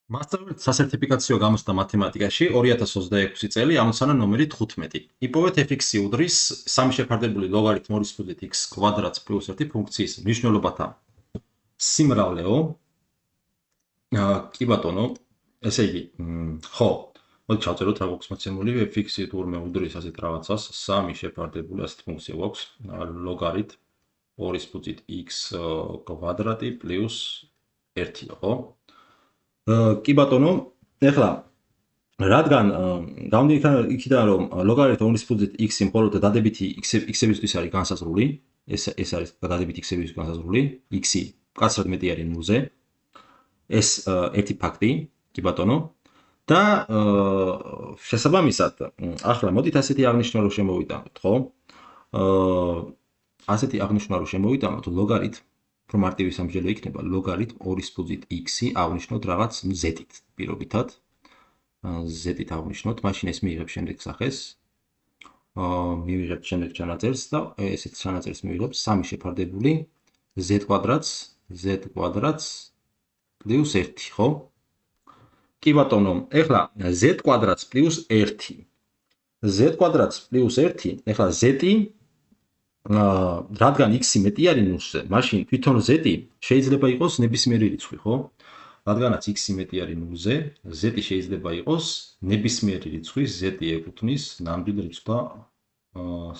მასწავლებლად სასერტიფიკაციო გამოცდა მათემატიკაში 2026 წელი ამოცანა ნომერი 15. იპოვეთ f(x)-ი უდრის 3 შეფარდებული ლოგარითმ 2x კვადრატს პლუს 1 ფუნქციის მნიშვნელობათა სიმრავლეო. კი ბატონო, ესე იგი, ხო, მოდი ჩავწეროთ რა გვაქვს მოცემული f(x)-ი თურმე უდრის ასეთ რაღაცას 3 შეფარდებული ასეთ ფუნქცია გვაქვს ლოგარითმ 2x კვადრატი პლუს 1, ხო? კი ბატონო, ეხლა რადგან გამომდინარე იქიდან რომ ლოგარითმ 2x-ი მხოლოდ დადებითი x-ებისთვის არის განსაზღვრული, ეს არის დადებითი x-ებისთვის განსაზღვრული, x-ი მკაცრად მეტი არის 0-ზე. ეს ერთი ფაქტი, კი ბატონო. და შესაბამისად, ახლა მოდით ასეთი აღნიშნა რომ შემოვიტანოთ, ხო? ასეთი აღნიშნა რომ შემოვიტანოთ ლოგარითმ რომ მარტივი სამჯერადო იქნება ლოგარითმ 2x-ი ავნიშნოთ რაღაც z-ით პირობითად. z-ით ავნიშნოთ, მაშინ ეს მიიღებს შემდეგ სახეს. მივიღებთ შემდეგ ჩანაწერს და ესეთ ჩანაწერს მივიღებთ 3 შეფარდებული z კვადრატს პლუს 1, ხო? კი ბატონო, ეხლა z კვადრატს პლუს 1. z კვადრატს პლუს 1, ეხლა z-ი რადგან x-ი მეტი არის 0-ზე, მაშინ თვითონ z-ი შეიძლება იყოს ნებისმიერი რიცხვი, ხო? რადგანაც x-ი მეტი არის 0-ზე, z-ი შეიძლება იყოს ნებისმიერი რიცხვი, z-ი ეკუთვნის ნამდვილ რიცხვთა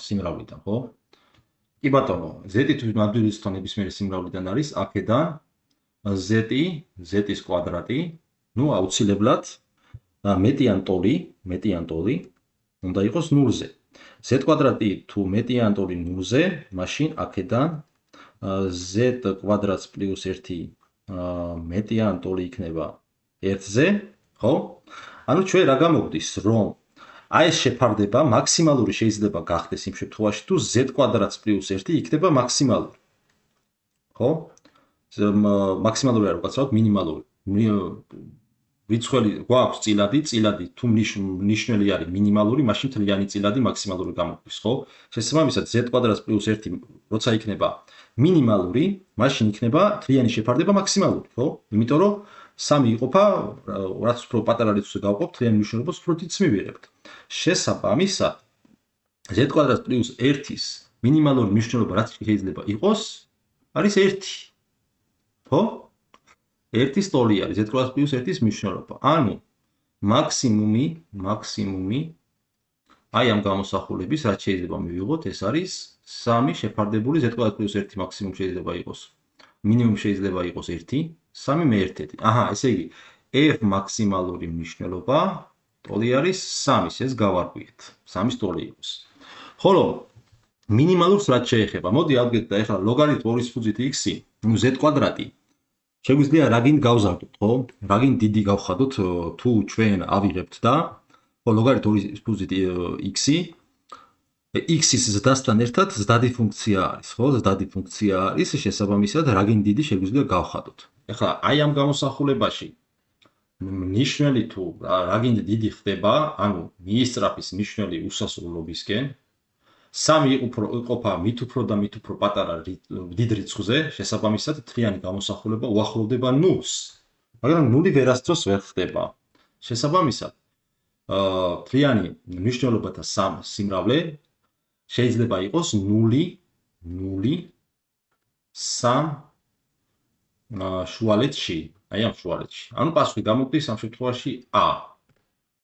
სიმრავლიდან, ხო? კი ბატონო, z-ი თუ ნამდვილ რიცხვთა ნებისმიერი სიმრავლიდან არის, აქედან z-ის კვადრატი, ну აუცილებლად მეტი ან ტოლი უნდა იყოს 0-ზე. z კვადრატი თუ მეტი ან ტოლი 0-ზე, მაშინ აქედან z კვადრატს პლუს 1 მეტი ან ტოლი იქნება 1-ზე, ხო? ანუ ჩვენ რა გამოგვდის, რომ აი ეს შეფარდება მაქსიმალური შეიძლება გახდეს იმ შემთხვევაში, თუ z კვადრატს პლუს 1 იქნება მაქსიმალური. ხო? მაქსიმალური არ ვკაცრავთ, მინიმალური. რიცხველი გვაქვს წილადი თუ ნიშნელი არის მინიმალური, მაშინ მთლიანი წილადი მაქსიმალური გამოგვდის, ხო? შესაბამისად z კვადრატს პლუს 1 როცა იქნება მინიმალური, მაშინ იქნება მთლიანი შეფარდება მაქსიმალური, ხო? იმიტომ რომ 3 იყოფა, რაც უფრო პატარა რიცხვზე გავყოფ, მთლიანი მნიშვნელობას უფრო დიდს მივიღებთ. შესაბამისად z კვადრატს პლუს 1-ის მინიმალური მნიშვნელობა რაც შეიძლება იყოს, არის 1. ხო? 1-ის ტოლი არის z კვადრატს პლუს 1-ის მნიშვნელობა. ანუ მაქსიმუმი აი ამ გამოსახულების რაც შეიძლება მივიღოთ, ეს არის 3 შეფარდებული z კვადრატს პლუს 1 მაქსიმუმ შეიძლება იყოს. მინიმუმ შეიძლება იყოს 1, 3 მე-1. აჰა, ესე იგი f მაქსიმალური მნიშვნელობა ტოლი არის 3-ის, ეს გავარკვიეთ. 3-ის ტოლი იყოს. ხოლო მინიმალურს რაც შეეხება, მოდი ავდგეთ და ეხლა ლოგარითმ 2x-ი, z კვადრატი შეგვიძლია რაგინ გავზარდოთ, ხო? რაგინ დიდი გავხადოთ, თუ ჩვენ ავიღებთ და ხო ლოგარითმ 2x-ი x-ის ზრდასთან ერთად ზრდადი ფუნქცია არის, ხო? ზრდადი ფუნქცია არის, შესაბამისად რაგინ დიდი შეგვიძლია გავხადოთ. ეხლა აი ამ გამოსახულებაში ნიშნელი თუ რაგინ დიდი ხდება, ანუ მიისწრაფის ნიშნელი უსასრულობისკენ 3 იყოფა მით უფრო პატარა დიდ რიცხვზე, შესაბამისად მთლიანი გამოსახულება უახლოვდება 0-ს. მაგრამ 0 ვერასდროს ვერ ხდება. შესაბამისად, მთლიანი მნიშვნელობათა სიმრავლე შეიძლება იყოს 0, 3 შუალედში, აი ამ შუალედში. ანუ პასუხი გამოგვდის ამ შემთხვევაში A.